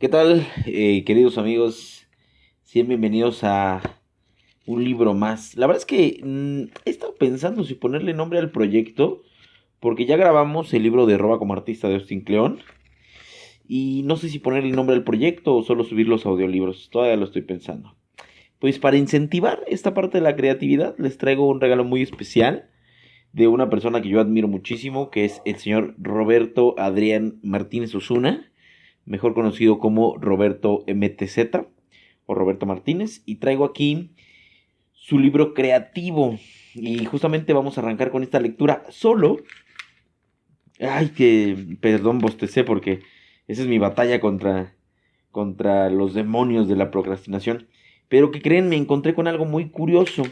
¿Qué tal, queridos amigos? Sean bienvenidos a un libro más. La verdad es que he estado pensando si ponerle nombre al proyecto, porque ya grabamos el libro de Roba como artista de Austin Kleon, y no sé si ponerle nombre al proyecto o solo subir los audiolibros. Todavía lo estoy pensando. Pues para incentivar esta parte de la creatividad, les traigo un regalo muy especial de una persona que yo admiro muchísimo, que es el señor Roberto Adrián Martínez Osuna, mejor conocido como Roberto MTZ o Roberto Martínez, y traigo aquí su libro creativo. Y justamente vamos a arrancar con esta lectura solo. Ay, que perdón, bostecé porque esa es mi batalla contra los demonios de la procrastinación. Pero que creen, me encontré con algo muy curioso.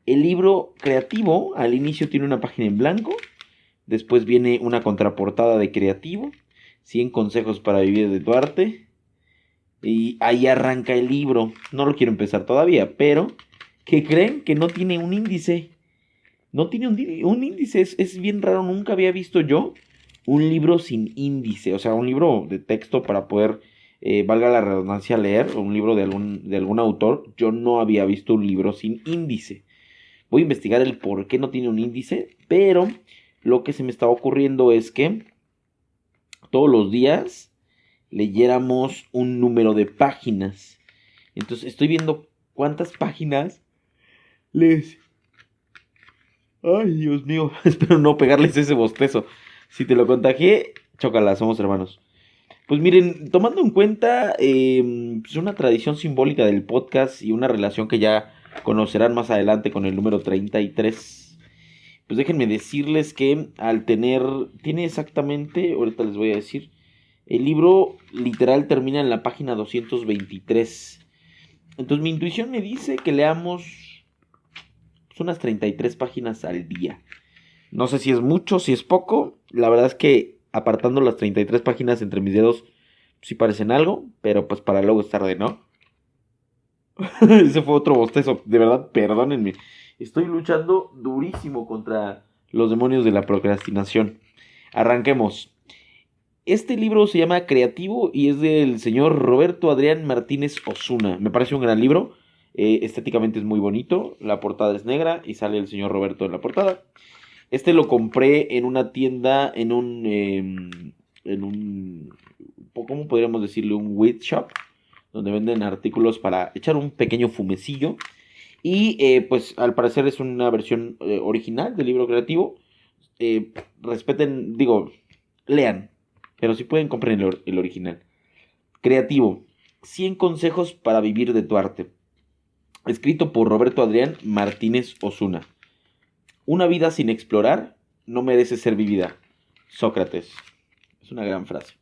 El libro creativo al inicio tiene una página en blanco, después viene una contraportada de creativo, 100 consejos para vivir de tu arte, y ahí arranca el libro. No lo quiero empezar todavía, pero ¿qué creen? Que no tiene un índice. No tiene un índice. Es bien raro. Nunca había visto yo un libro sin índice. O sea, un libro de texto para poder, valga la redundancia, leer. Un libro de algún autor. Yo no había visto un libro sin índice. Voy a investigar el por qué no tiene un índice. Pero lo que se me estaba ocurriendo es que todos los días leyéramos un número de páginas. Entonces estoy viendo cuántas páginas les... Ay, Dios mío, espero no pegarles ese bostezo. Si te lo contagié, chócala, somos hermanos. Pues miren, tomando en cuenta pues una tradición simbólica del podcast y una relación que ya conocerán más adelante con el número 33, pues déjenme decirles que al tener, tiene exactamente, ahorita les voy a decir, el libro literal termina en la página 223. Entonces mi intuición me dice que leamos pues, unas 33 páginas al día. No sé si es mucho, si es poco. La verdad es que apartando las 33 páginas entre mis dedos, sí parecen algo, pero pues para luego es tarde, ¿no? Ese fue otro bostezo. De verdad, perdónenme. Estoy luchando durísimo contra los demonios de la procrastinación. Arranquemos. Este libro se llama Creativo y es del señor Roberto Adrián Martínez Osuna. Me parece un gran libro. Estéticamente es muy bonito. La portada es negra y sale el señor Roberto en la portada. Este lo compré en una tienda, en un, ¿cómo podríamos decirle? Un weed shop, donde venden artículos para echar un pequeño fumecillo. Y pues al parecer es una versión original del libro creativo. Respeten, digo, lean, pero si pueden compren el original. Creativo, 100 consejos para vivir de tu arte. Escrito por Roberto Adrián Martínez Osuna. Una vida sin explorar no merece ser vivida. Sócrates. Es una gran frase.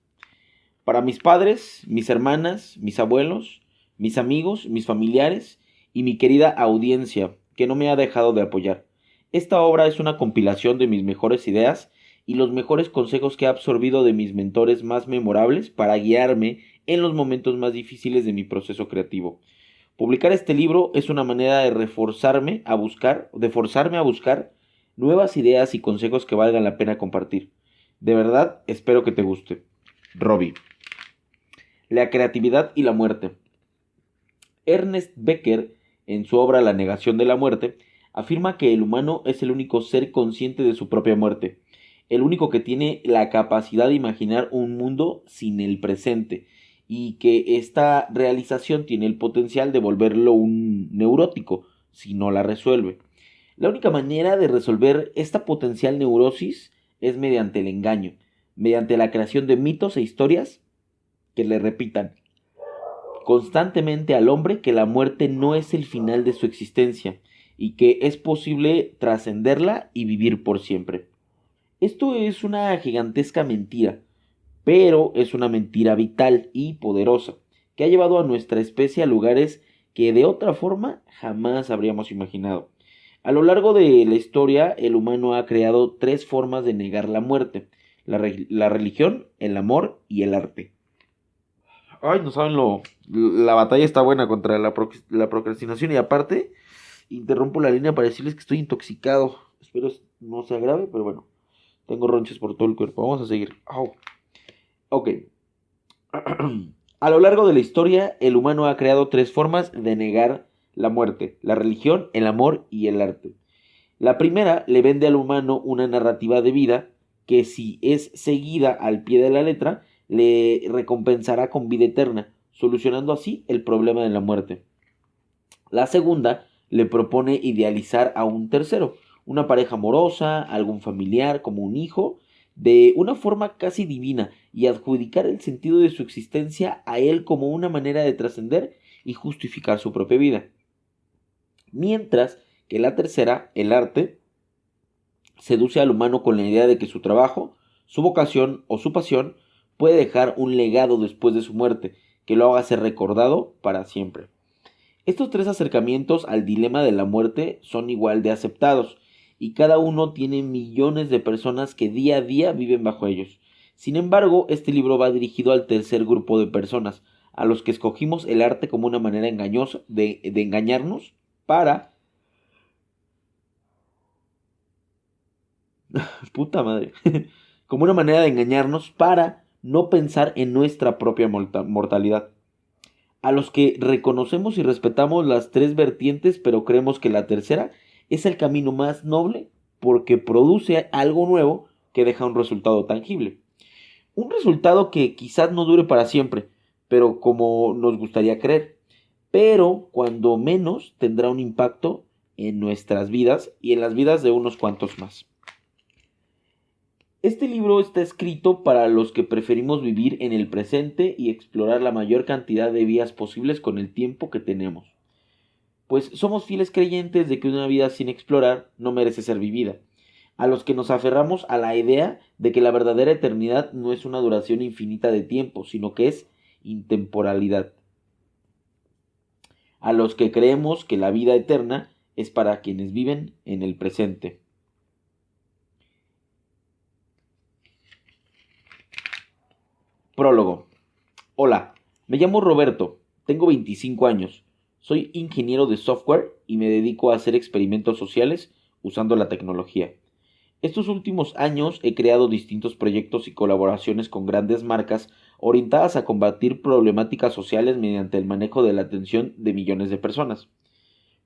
Para mis padres, mis hermanas, mis abuelos, mis amigos, mis familiares y mi querida audiencia que no me ha dejado de apoyar. Esta obra es una compilación de mis mejores ideas y los mejores consejos que he absorbido de mis mentores más memorables para guiarme en los momentos más difíciles de mi proceso creativo. Publicar este libro es una manera de forzarme a buscar nuevas ideas y consejos que valgan la pena compartir. De verdad, espero que te guste. Robbie. La creatividad y la muerte. Ernest Becker, en su obra La negación de la muerte, afirma que el humano es el único ser consciente de su propia muerte, el único que tiene la capacidad de imaginar un mundo sin el presente, y que esta realización tiene el potencial de volverlo un neurótico si no la resuelve. La única manera de resolver esta potencial neurosis es mediante el engaño, mediante la creación de mitos e historias que le repitan constantemente al hombre que la muerte no es el final de su existencia y que es posible trascenderla y vivir por siempre. Esto es una gigantesca mentira, pero es una mentira vital y poderosa que ha llevado a nuestra especie a lugares que de otra forma jamás habríamos imaginado. A lo largo de la historia, el humano ha creado tres formas de negar la muerte: la religión, el amor y el arte. Ay, no saben lo... La batalla está buena contra la procrastinación y aparte, interrumpo la línea para decirles que estoy intoxicado. Espero no sea grave, pero bueno, tengo ronchas por todo el cuerpo. Vamos a seguir. Au. Ok. A lo largo de la historia, el humano ha creado tres formas de negar la muerte: la religión, el amor y el arte. La primera le vende al humano una narrativa de vida que, si es seguida al pie de la letra, le recompensará con vida eterna, solucionando así el problema de la muerte. La segunda le propone idealizar a un tercero, una pareja amorosa, algún familiar, como un hijo, de una forma casi divina, y adjudicar el sentido de su existencia a él como una manera de trascender y justificar su propia vida. Mientras que la tercera, el arte, seduce al humano con la idea de que su trabajo, su vocación o su pasión puede dejar un legado después de su muerte, que lo haga ser recordado para siempre. Estos tres acercamientos al dilema de la muerte son igual de aceptados, y cada uno tiene millones de personas que día a día viven bajo ellos. Sin embargo, este libro va dirigido al tercer grupo de personas, a los que escogimos el arte como una manera engañosa de engañarnos para... Puta madre. Como una manera de engañarnos para no pensar en nuestra propia mortalidad. A los que reconocemos y respetamos las tres vertientes, pero creemos que la tercera es el camino más noble porque produce algo nuevo que deja un resultado tangible. Un resultado que quizás no dure para siempre, pero como nos gustaría creer. Pero cuando menos tendrá un impacto en nuestras vidas y en las vidas de unos cuantos más. Este libro está escrito para los que preferimos vivir en el presente y explorar la mayor cantidad de vías posibles con el tiempo que tenemos. Pues somos fieles creyentes de que una vida sin explorar no merece ser vivida. A los que nos aferramos a la idea de que la verdadera eternidad no es una duración infinita de tiempo, sino que es intemporalidad. A los que creemos que la vida eterna es para quienes viven en el presente. Prólogo. Hola, me llamo Roberto, tengo 25 años, soy ingeniero de software y me dedico a hacer experimentos sociales usando la tecnología. Estos últimos años he creado distintos proyectos y colaboraciones con grandes marcas orientadas a combatir problemáticas sociales mediante el manejo de la atención de millones de personas.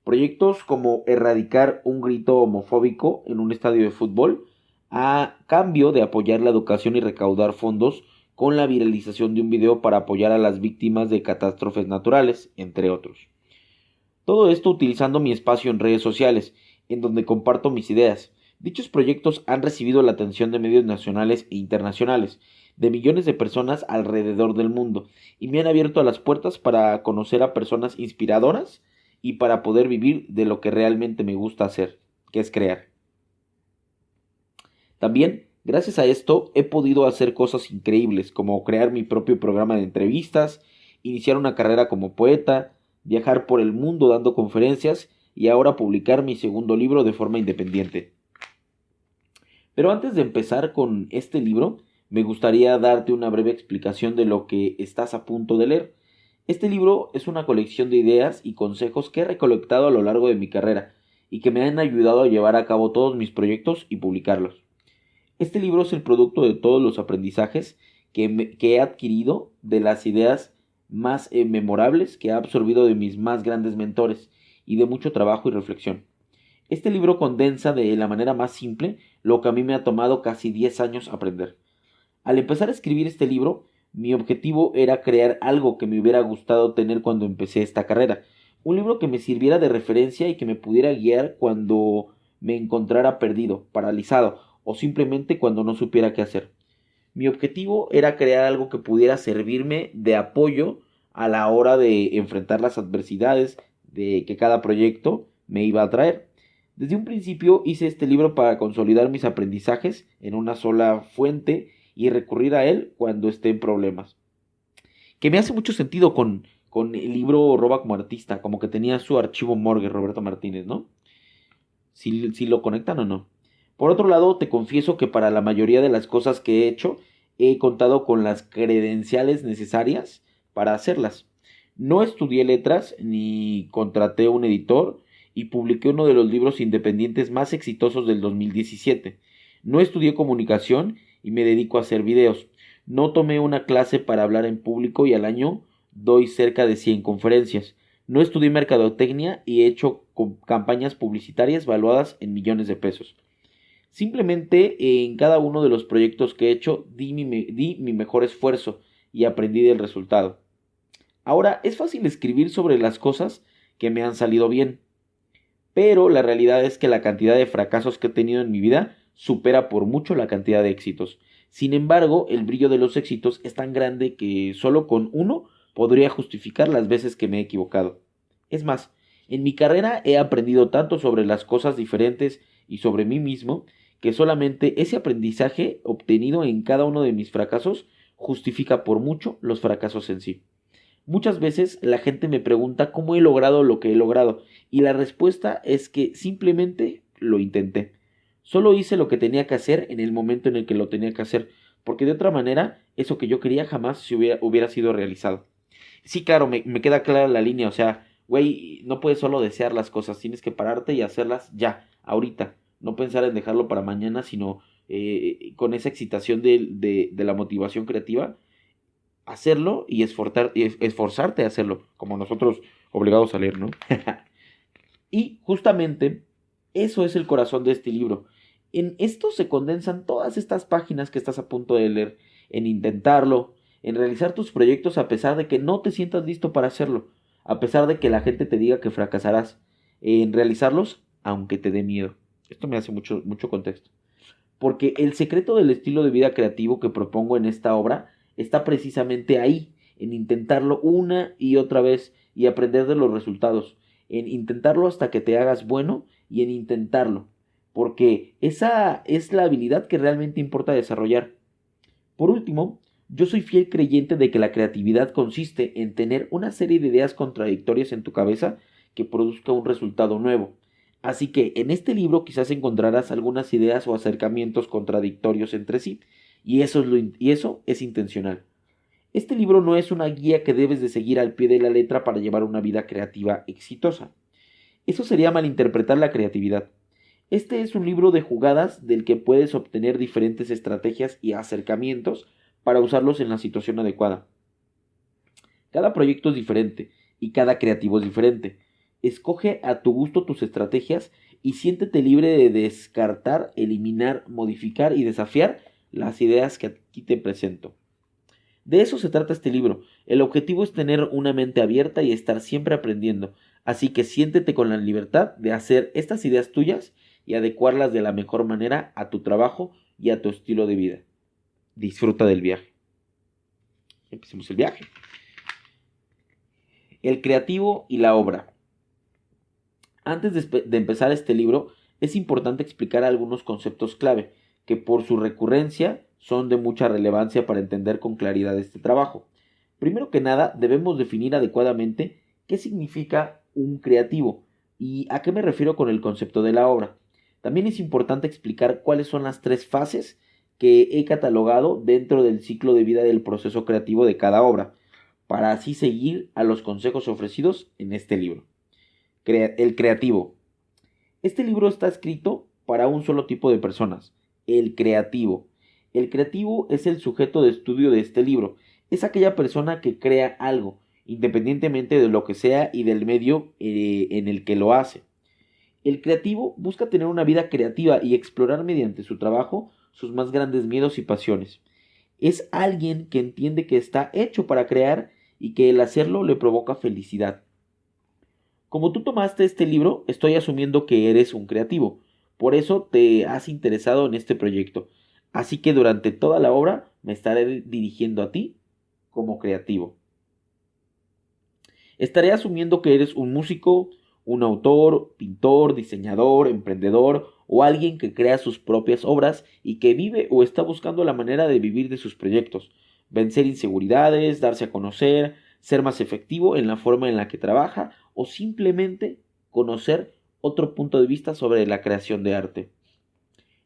Proyectos como erradicar un grito homofóbico en un estadio de fútbol a cambio de apoyar la educación y recaudar fondos con la viralización de un video para apoyar a las víctimas de catástrofes naturales, entre otros. Todo esto utilizando mi espacio en redes sociales, en donde comparto mis ideas. Dichos proyectos han recibido la atención de medios nacionales e internacionales, de millones de personas alrededor del mundo, y me han abierto las puertas para conocer a personas inspiradoras y para poder vivir de lo que realmente me gusta hacer, que es crear. También, gracias a esto, he podido hacer cosas increíbles, como crear mi propio programa de entrevistas, iniciar una carrera como poeta, viajar por el mundo dando conferencias y ahora publicar mi segundo libro de forma independiente. Pero antes de empezar con este libro, me gustaría darte una breve explicación de lo que estás a punto de leer. Este libro es una colección de ideas y consejos que he recolectado a lo largo de mi carrera y que me han ayudado a llevar a cabo todos mis proyectos y publicarlos. Este libro es el producto de todos los aprendizajes que he adquirido, de las ideas más memorables que he absorbido de mis más grandes mentores y de mucho trabajo y reflexión. Este libro condensa de la manera más simple lo que a mí me ha tomado casi 10 años aprender. Al empezar a escribir este libro, mi objetivo era crear algo que me hubiera gustado tener cuando empecé esta carrera. Un libro que me sirviera de referencia y que me pudiera guiar cuando me encontrara perdido, paralizado o simplemente cuando no supiera qué hacer. Mi objetivo era crear algo que pudiera servirme de apoyo a la hora de enfrentar las adversidades de que cada proyecto me iba a traer. Desde un principio hice este libro para consolidar mis aprendizajes en una sola fuente y recurrir a él cuando esté en problemas. Que me hace mucho sentido con el libro Roba como artista, como que tenía su archivo morgue Roberto Martínez, ¿no? Si lo conectan o no. Por otro lado, te confieso que para la mayoría de las cosas que he hecho, he contado con las credenciales necesarias para hacerlas. No estudié letras ni contraté un editor y publiqué uno de los libros independientes más exitosos del 2017. No estudié comunicación y me dedico a hacer videos. No tomé una clase para hablar en público y al año doy cerca de 100 conferencias. No estudié mercadotecnia y he hecho campañas publicitarias valuadas en millones de pesos. Simplemente en cada uno de los proyectos que he hecho di mi mejor esfuerzo y aprendí del resultado. Ahora, es fácil escribir sobre las cosas que me han salido bien, pero la realidad es que la cantidad de fracasos que he tenido en mi vida supera por mucho la cantidad de éxitos. Sin embargo, el brillo de los éxitos es tan grande que solo con uno podría justificar las veces que me he equivocado. Es más, en mi carrera he aprendido tanto sobre las cosas diferentes y sobre mí mismo que solamente ese aprendizaje obtenido en cada uno de mis fracasos justifica por mucho los fracasos en sí. Muchas veces la gente me pregunta cómo he logrado lo que he logrado y la respuesta es que simplemente lo intenté. Solo hice lo que tenía que hacer en el momento en el que lo tenía que hacer, porque de otra manera eso que yo quería jamás hubiera sido realizado. Sí, claro, me queda clara la línea, o sea, güey, no puedes solo desear las cosas, tienes que pararte y hacerlas ya, ahorita, no pensar en dejarlo para mañana, sino con esa excitación de la motivación creativa, hacerlo y esforzarte a hacerlo, como nosotros obligados a leer, ¿no? Y justamente eso es el corazón de este libro. En esto se condensan todas estas páginas que estás a punto de leer, en intentarlo, en realizar tus proyectos a pesar de que no te sientas listo para hacerlo, a pesar de que la gente te diga que fracasarás, en realizarlos aunque te dé miedo. Esto me hace mucho contexto. Porque el secreto del estilo de vida creativo que propongo en esta obra está precisamente ahí, en intentarlo una y otra vez y aprender de los resultados, en intentarlo hasta que te hagas bueno y en intentarlo, porque esa es la habilidad que realmente importa desarrollar. Por último, yo soy fiel creyente de que la creatividad consiste en tener una serie de ideas contradictorias en tu cabeza que produzca un resultado nuevo. Así que en este libro quizás encontrarás algunas ideas o acercamientos contradictorios entre sí, y eso es intencional. Este libro no es una guía que debes de seguir al pie de la letra para llevar una vida creativa exitosa. Eso sería malinterpretar la creatividad. Este es un libro de jugadas del que puedes obtener diferentes estrategias y acercamientos para usarlos en la situación adecuada. Cada proyecto es diferente y cada creativo es diferente. Escoge a tu gusto tus estrategias y siéntete libre de descartar, eliminar, modificar y desafiar las ideas que aquí te presento. De eso se trata este libro. El objetivo es tener una mente abierta y estar siempre aprendiendo. Así que siéntete con la libertad de hacer estas ideas tuyas y adecuarlas de la mejor manera a tu trabajo y a tu estilo de vida. Disfruta del viaje. Empecemos el viaje. El creativo y la obra. Antes de empezar este libro, es importante explicar algunos conceptos clave que por su recurrencia son de mucha relevancia para entender con claridad este trabajo. Primero que nada, debemos definir adecuadamente qué significa un creativo y a qué me refiero con el concepto de la obra. También es importante explicar cuáles son las 3 fases que he catalogado dentro del ciclo de vida del proceso creativo de cada obra, para así seguir a los consejos ofrecidos en este libro. El creativo. Este libro está escrito para un solo tipo de personas, el creativo. El creativo es el sujeto de estudio de este libro. Es aquella persona que crea algo, independientemente de lo que sea y del medio en el que lo hace. El creativo busca tener una vida creativa y explorar mediante su trabajo sus más grandes miedos y pasiones. Es alguien que entiende que está hecho para crear y que el hacerlo le provoca felicidad. Como tú tomaste este libro, estoy asumiendo que eres un creativo. Por eso te has interesado en este proyecto. Así que durante toda la obra me estaré dirigiendo a ti como creativo. Estaré asumiendo que eres un músico, un autor, pintor, diseñador, emprendedor o alguien que crea sus propias obras y que vive o está buscando la manera de vivir de sus proyectos, vencer inseguridades, darse a conocer, ser más efectivo en la forma en la que trabaja o simplemente conocer otro punto de vista sobre la creación de arte.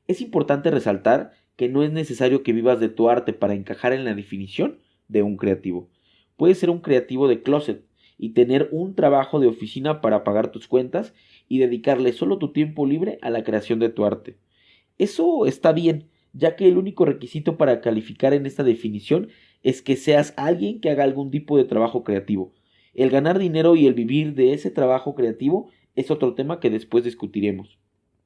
Es importante resaltar que no es necesario que vivas de tu arte para encajar en la definición de un creativo. Puedes ser un creativo de closet y tener un trabajo de oficina para pagar tus cuentas y dedicarle solo tu tiempo libre a la creación de tu arte. Eso está bien, ya que el único requisito para calificar en esta definición es que seas alguien que haga algún tipo de trabajo creativo. El ganar dinero y el vivir de ese trabajo creativo es otro tema que después discutiremos.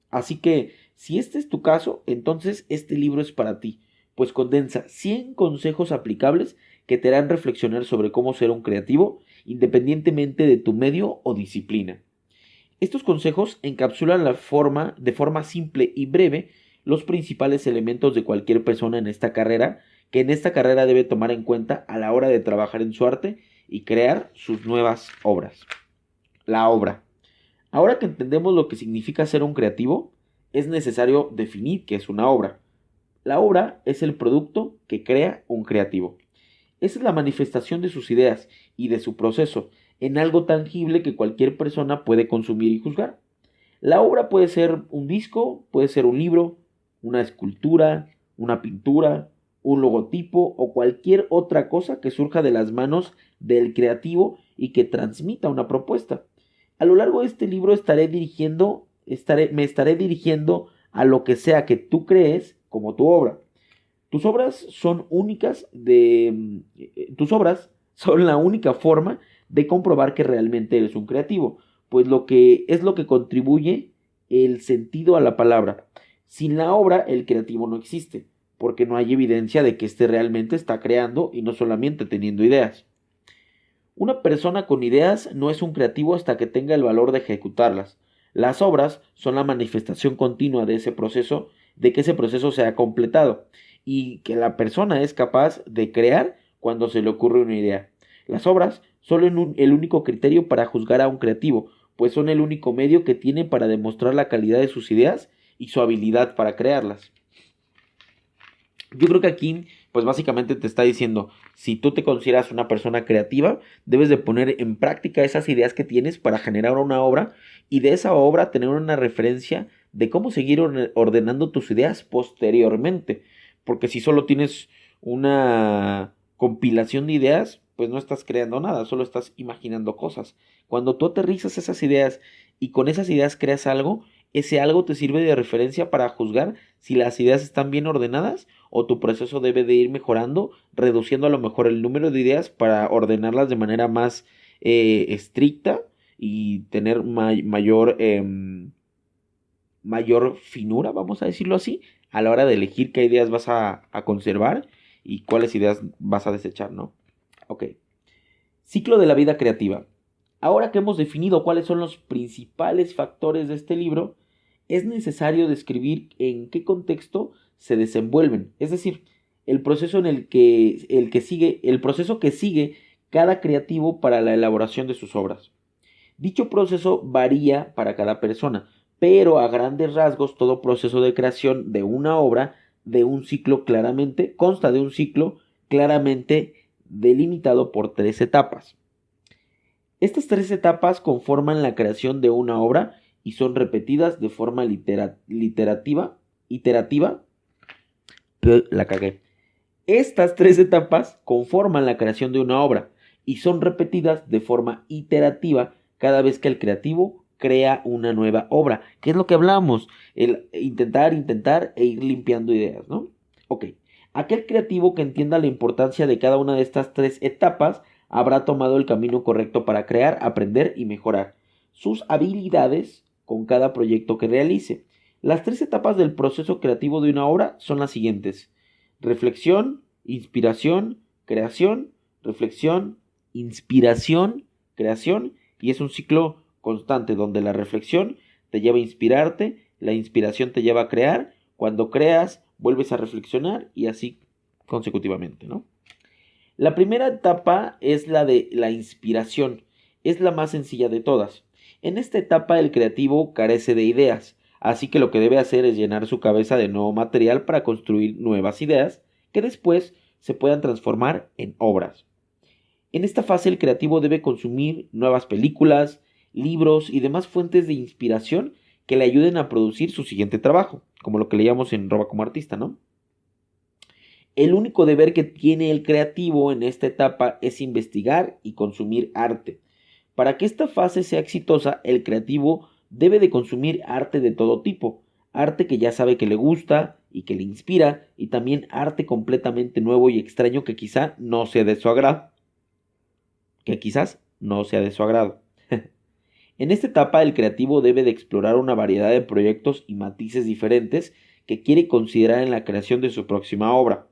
Así que, si este es tu caso, entonces este libro es para ti, pues condensa 100 consejos aplicables que te harán reflexionar sobre cómo ser un creativo, independientemente de tu medio o disciplina. Estos consejos encapsulan de forma simple y breve los principales elementos de cualquier persona en esta carrera, que en esta carrera debe tomar en cuenta a la hora de trabajar en su arte y crear sus nuevas obras. La obra. Ahora que entendemos lo que significa ser un creativo, es necesario definir qué es una obra. La obra es el producto que crea un creativo. Esa es la manifestación de sus ideas y de su proceso en algo tangible que cualquier persona puede consumir y juzgar. La obra puede ser un disco, puede ser un libro, una escultura, una pintura, un logotipo o cualquier otra cosa que surja de las manos del creativo y que transmita una propuesta. A lo largo de este libro me estaré dirigiendo a lo que sea que tú crees como tu obra. Tus obras son tus obras son la única forma de comprobar que realmente eres un creativo, pues lo que es lo que contribuye el sentido a la palabra. Sin la obra, el creativo no existe, porque no hay evidencia de que éste realmente está creando y no solamente teniendo ideas. Una persona con ideas no es un creativo hasta que tenga el valor de ejecutarlas. Las obras son la manifestación continua de ese proceso, de que ese proceso se ha completado y que la persona es capaz de crear cuando se le ocurre una idea. Las obras son el único criterio para juzgar a un creativo, pues son el único medio que tiene para demostrar la calidad de sus ideas y su habilidad para crearlas. Yo creo que aquí, pues básicamente te está diciendo, si tú te consideras una persona creativa, debes de poner en práctica esas ideas que tienes para generar una obra y de esa obra tener una referencia de cómo seguir ordenando tus ideas posteriormente. Porque si solo tienes una compilación de ideas, pues no estás creando nada, solo estás imaginando cosas. Cuando tú aterrizas esas ideas y con esas ideas creas algo, ese algo te sirve de referencia para juzgar si las ideas están bien ordenadas o tu proceso debe de ir mejorando, reduciendo a lo mejor el número de ideas para ordenarlas de manera más estricta y tener mayor finura, vamos a decirlo así, a la hora de elegir qué ideas vas a conservar y cuáles ideas vas a desechar, ¿no? Ok. Ciclo de la vida creativa. Ahora que hemos definido cuáles son los principales factores de este libro, es necesario describir en qué contexto se desenvuelven, es decir, el proceso el proceso que sigue cada creativo para la elaboración de sus obras. Dicho proceso varía para cada persona, pero a grandes rasgos todo proceso de creación de una obra consta de un ciclo claramente delimitado por 3 etapas. Estas 3 etapas conforman la creación de una obra y son repetidas de forma iterativa. La cagué. Estas 3 etapas conforman la creación de una obra y son repetidas de forma iterativa cada vez que el creativo crea una nueva obra. ¿Qué es lo que hablamos? El intentar e ir limpiando ideas, ¿no? Ok. Aquel creativo que entienda la importancia de cada una de estas 3 etapas habrá tomado el camino correcto para crear, aprender y mejorar sus habilidades con cada proyecto que realice. Las 3 etapas del proceso creativo de una obra son las siguientes: reflexión, inspiración, creación, reflexión, inspiración, creación, y es un ciclo constante donde la reflexión te lleva a inspirarte, la inspiración te lleva a crear, cuando creas vuelves a reflexionar y así consecutivamente, ¿no? La primera etapa es la de la inspiración, es la más sencilla de todas. En esta etapa el creativo carece de ideas, así que lo que debe hacer es llenar su cabeza de nuevo material para construir nuevas ideas que después se puedan transformar en obras. En esta fase el creativo debe consumir nuevas películas, libros y demás fuentes de inspiración que le ayuden a producir su siguiente trabajo, como lo que leíamos en Roba como artista, ¿no? El único deber que tiene el creativo en esta etapa es investigar y consumir arte. Para que esta fase sea exitosa, el creativo debe de consumir arte de todo tipo, arte que ya sabe que le gusta, y que le inspira, y también arte completamente nuevo y extraño que quizá no sea de su agrado. Que quizás no sea de su agrado. En esta etapa el creativo debe de explorar una variedad de proyectos y matices diferentes que quiere considerar en la creación de su próxima obra.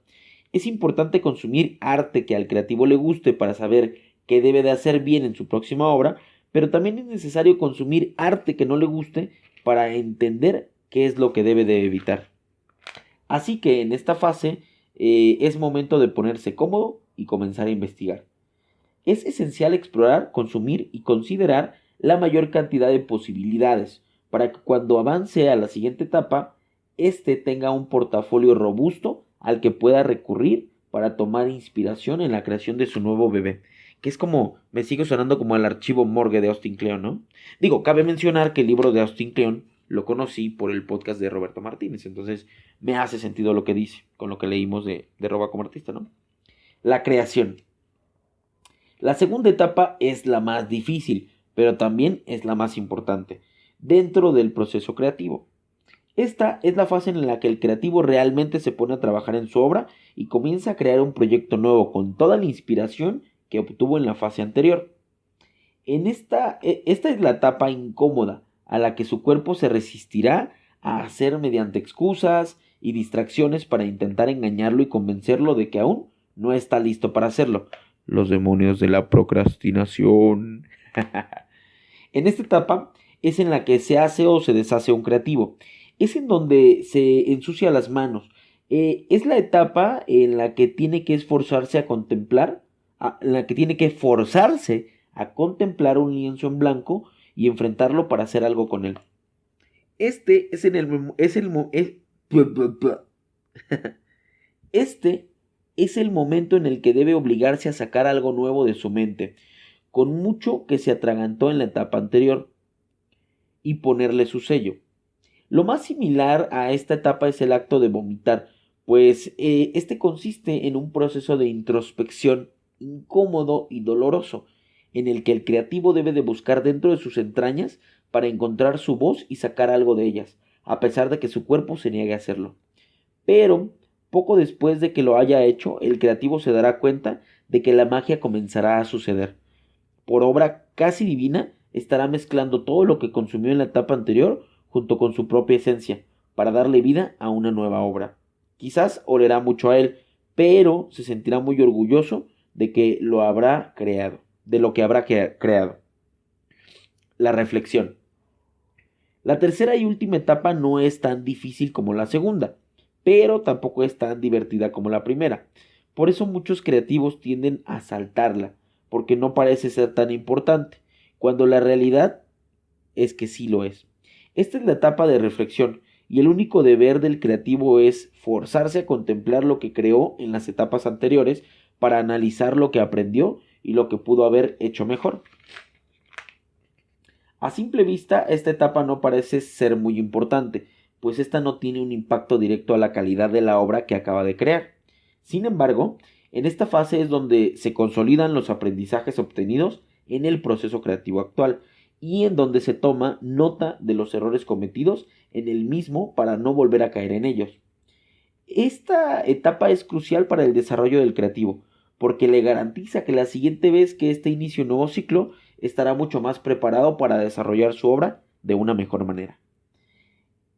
Es importante consumir arte que al creativo le guste para saber qué debe de hacer bien en su próxima obra, pero también es necesario consumir arte que no le guste para entender qué es lo que debe de evitar. Así que en esta fase es momento de ponerse cómodo y comenzar a investigar. Es esencial explorar, consumir y considerar la mayor cantidad de posibilidades para que cuando avance a la siguiente etapa, éste tenga un portafolio robusto al que pueda recurrir para tomar inspiración en la creación de su nuevo bebé. Que es como, me sigue sonando como el archivo morgue de Austin Kleon, ¿no? Digo, cabe mencionar que el libro de Austin Kleon lo conocí por el podcast de Roberto Martínez, entonces me hace sentido lo que dice, con lo que leímos de Roba como artista, ¿no? La creación. La segunda etapa es la más difícil, pero también es la más importante, dentro del proceso creativo. Esta es la fase en la que el creativo realmente se pone a trabajar en su obra y comienza a crear un proyecto nuevo con toda la inspiración que obtuvo en la fase anterior. Esta es la etapa incómoda a la que su cuerpo se resistirá a hacer mediante excusas y distracciones para intentar engañarlo y convencerlo de que aún no está listo para hacerlo. Los demonios de la procrastinación. En esta etapa es en la que se hace o se deshace un creativo. Es en donde se ensucia las manos. Es la etapa en la que tiene que esforzarse a contemplar, en la que tiene que forzarse a contemplar un lienzo en blanco y enfrentarlo para hacer algo con él. Este es Este es el momento en el que debe obligarse a sacar algo nuevo de su mente, con mucho que se atragantó en la etapa anterior, y ponerle su sello. Lo más similar a esta etapa es el acto de vomitar, pues este consiste en un proceso de introspección incómodo y doloroso, en el que el creativo debe de buscar dentro de sus entrañas para encontrar su voz y sacar algo de ellas, a pesar de que su cuerpo se niegue a hacerlo. Pero, poco después de que lo haya hecho, el creativo se dará cuenta de que la magia comenzará a suceder. Por obra casi divina, estará mezclando todo lo que consumió en la etapa anterior junto con su propia esencia, para darle vida a una nueva obra. Quizás olerá mucho a él, pero se sentirá muy orgulloso de que lo habrá creado, de lo que habrá creado. La reflexión. La tercera y última etapa no es tan difícil como la segunda, pero tampoco es tan divertida como la primera. Por eso muchos creativos tienden a saltarla, porque no parece ser tan importante, cuando la realidad es que sí lo es. Esta es la etapa de reflexión, y el único deber del creativo es forzarse a contemplar lo que creó en las etapas anteriores para analizar lo que aprendió y lo que pudo haber hecho mejor. A simple vista, esta etapa no parece ser muy importante, pues esta no tiene un impacto directo a la calidad de la obra que acaba de crear. Sin embargo, en esta fase es donde se consolidan los aprendizajes obtenidos en el proceso creativo actual y en donde se toma nota de los errores cometidos en el mismo para no volver a caer en ellos. Esta etapa es crucial para el desarrollo del creativo, porque le garantiza que la siguiente vez que éste inicie un nuevo ciclo, estará mucho más preparado para desarrollar su obra de una mejor manera.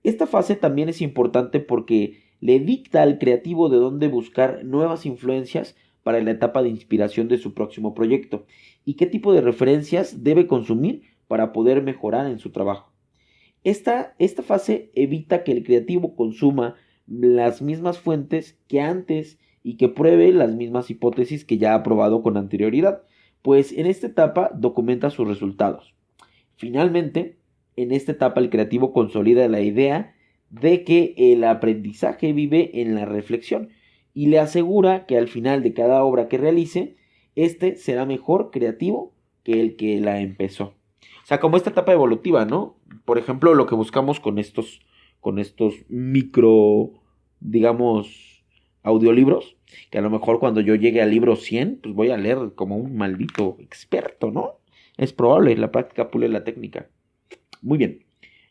Esta fase también es importante porque le dicta al creativo de dónde buscar nuevas influencias para la etapa de inspiración de su próximo proyecto y qué tipo de referencias debe consumir para poder mejorar en su trabajo. Esta fase evita que el creativo consuma las mismas fuentes que antes y que pruebe las mismas hipótesis que ya ha probado con anterioridad, pues en esta etapa documenta sus resultados. Finalmente, en esta etapa el creativo consolida la idea de que el aprendizaje vive en la reflexión y le asegura que al final de cada obra que realice, este será mejor creativo que el que la empezó. O sea, como esta etapa evolutiva, ¿no? Por ejemplo, lo que buscamos con estos micro, digamos, audiolibros, que a lo mejor cuando yo llegue al libro 100, pues voy a leer como un maldito experto, ¿no? Es probable, la práctica pule la técnica. Muy bien.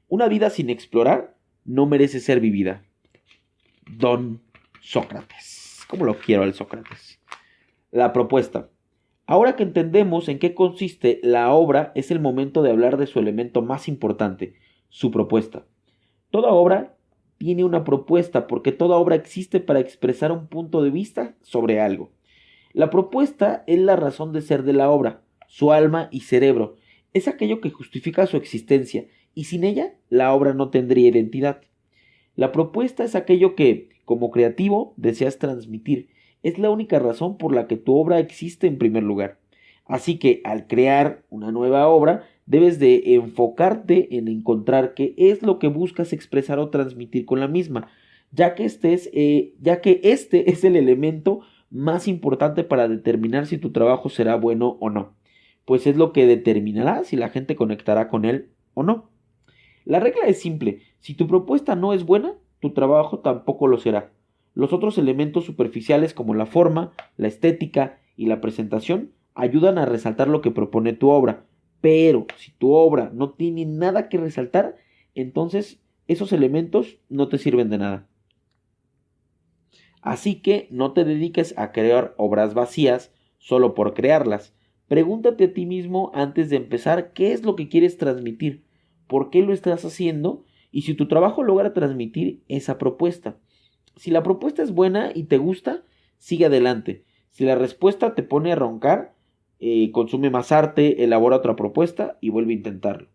Una vida sin explorar no merece ser vivida. Don Sócrates. ¿Cómo lo quiero al Sócrates? La propuesta. Ahora que entendemos en qué consiste la obra, es el momento de hablar de su elemento más importante, su propuesta. Toda obra tiene una propuesta porque toda obra existe para expresar un punto de vista sobre algo. La propuesta es la razón de ser de la obra, su alma y cerebro. Es aquello que justifica su existencia y sin ella la obra no tendría identidad. La propuesta es aquello que, como creativo, deseas transmitir. Es la única razón por la que tu obra existe en primer lugar. Así que al crear una nueva obra, debes de enfocarte en encontrar qué es lo que buscas expresar o transmitir con la misma, ya que este es el elemento más importante para determinar si tu trabajo será bueno o no, pues es lo que determinará si la gente conectará con él o no. La regla es simple: si tu propuesta no es buena, tu trabajo tampoco lo será. Los otros elementos superficiales como la forma, la estética y la presentación ayudan a resaltar lo que propone tu obra, pero si tu obra no tiene nada que resaltar, entonces esos elementos no te sirven de nada. Así que no te dediques a crear obras vacías solo por crearlas. Pregúntate a ti mismo antes de empezar qué es lo que quieres transmitir, por qué lo estás haciendo y si tu trabajo logra transmitir esa propuesta. Si la propuesta es buena y te gusta, sigue adelante. Si la respuesta te pone a roncar, consume más arte, elabora otra propuesta y vuelve a intentarlo.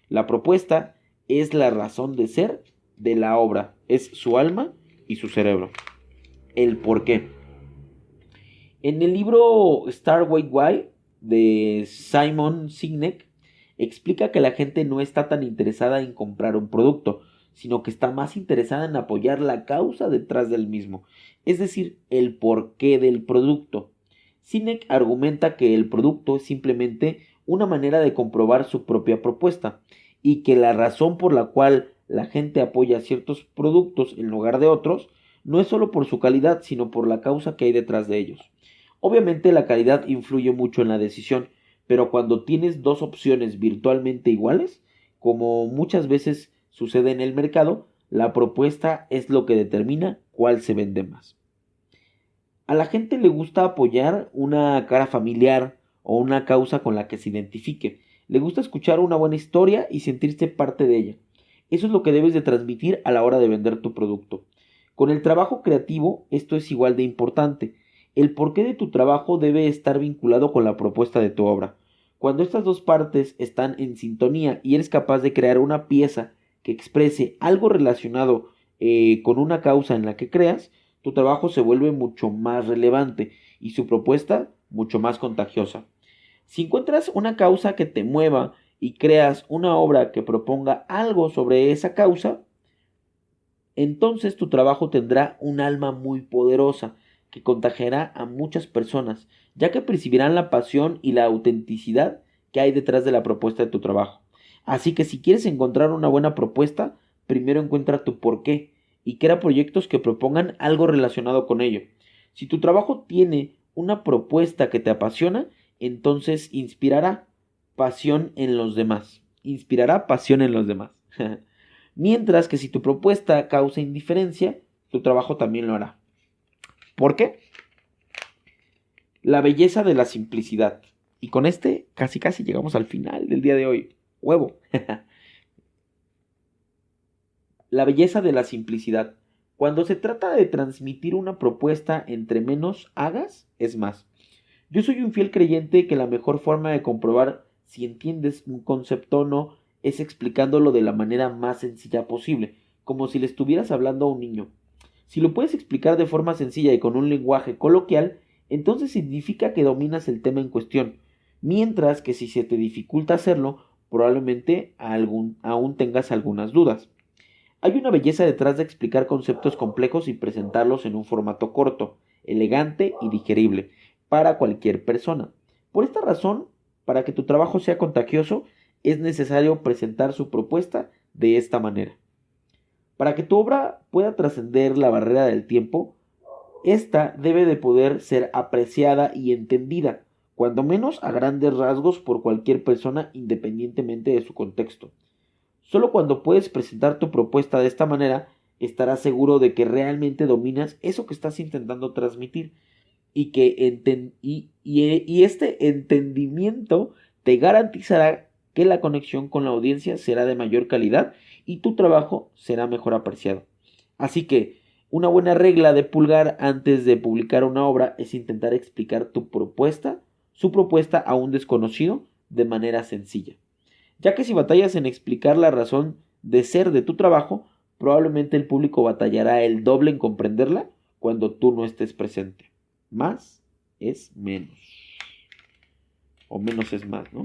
La propuesta es la razón de ser de la obra, es su alma y su cerebro. El por qué. En el libro Start-With Why de Simon Sinek explica que la gente no está tan interesada en comprar un producto, sino que está más interesada en apoyar la causa detrás del mismo, es decir, el porqué del producto. Sinek argumenta que el producto es simplemente una manera de comprobar su propia propuesta y que la razón por la cual la gente apoya ciertos productos en lugar de otros no es solo por su calidad, sino por la causa que hay detrás de ellos. Obviamente la calidad influye mucho en la decisión, pero cuando tienes dos opciones virtualmente iguales, como muchas veces sucede en el mercado, la propuesta es lo que determina cuál se vende más. A la gente le gusta apoyar una cara familiar o una causa con la que se identifique. Le gusta escuchar una buena historia y sentirse parte de ella. Eso es lo que debes de transmitir a la hora de vender tu producto. Con el trabajo creativo, esto es igual de importante. El porqué de tu trabajo debe estar vinculado con la propuesta de tu obra. Cuando estas dos partes están en sintonía y eres capaz de crear una pieza que exprese algo relacionado con una causa en la que creas, tu trabajo se vuelve mucho más relevante y su propuesta mucho más contagiosa. Si encuentras una causa que te mueva y creas una obra que proponga algo sobre esa causa, entonces tu trabajo tendrá un alma muy poderosa que contagiará a muchas personas, ya que percibirán la pasión y la autenticidad que hay detrás de la propuesta de tu trabajo. Así que si quieres encontrar una buena propuesta, primero encuentra tu porqué y crea proyectos que propongan algo relacionado con ello. Si tu trabajo tiene una propuesta que te apasiona, entonces inspirará pasión en los demás. Inspirará pasión en los demás. Mientras que si tu propuesta causa indiferencia, tu trabajo también lo hará. ¿Por qué? La belleza de la simplicidad. Y con este casi llegamos al final del día de hoy. Huevo. La belleza de la simplicidad. Cuando se trata de transmitir una propuesta, entre menos hagas, es más. Yo soy un fiel creyente que la mejor forma de comprobar si entiendes un concepto o no es explicándolo de la manera más sencilla posible, como si le estuvieras hablando a un niño. Si lo puedes explicar de forma sencilla y con un lenguaje coloquial, entonces significa que dominas el tema en cuestión, mientras que si se te dificulta hacerlo, probablemente aún tengas algunas dudas. Hay una belleza detrás de explicar conceptos complejos y presentarlos en un formato corto, elegante y digerible para cualquier persona. Por esta razón, para que tu trabajo sea contagioso, es necesario presentar su propuesta de esta manera. Para que tu obra pueda trascender la barrera del tiempo, esta debe de poder ser apreciada y entendida, cuando menos a grandes rasgos por cualquier persona independientemente de su contexto. Solo cuando puedes presentar tu propuesta de esta manera estarás seguro de que realmente dominas eso que estás intentando transmitir y que este entendimiento te garantizará que la conexión con la audiencia será de mayor calidad y tu trabajo será mejor apreciado. Así que una buena regla de pulgar antes de publicar una obra es intentar explicar su propuesta a un desconocido de manera sencilla, ya que si batallas en explicar la razón de ser de tu trabajo, probablemente el público batallará el doble en comprenderla cuando tú no estés presente. Más es menos. O menos es más, ¿no?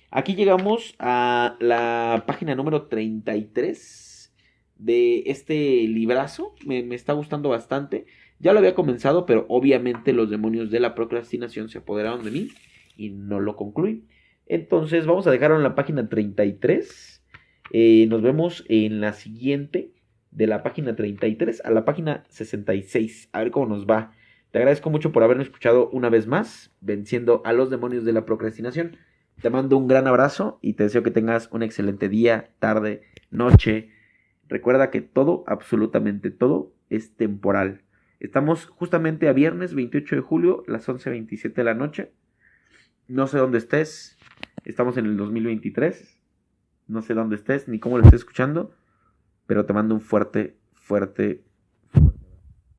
Aquí llegamos a la página número 33 de este librazo. Me está gustando bastante. Ya lo había comenzado, pero obviamente los demonios de la procrastinación se apoderaron de mí y no lo concluí. Entonces vamos a dejarlo en la página 33. Nos vemos en la siguiente, de la página 33 a la página 66. A ver cómo nos va. Te agradezco mucho por haberme escuchado una vez más, venciendo a los demonios de la procrastinación. Te mando un gran abrazo y te deseo que tengas un excelente día, tarde, noche. Recuerda que todo, absolutamente todo, es temporal. Estamos justamente a viernes 28 de julio, las 11:27 de la noche. No sé dónde estés. Estamos en el 2023. No sé dónde estés ni cómo lo estés escuchando. Pero te mando un fuerte, fuerte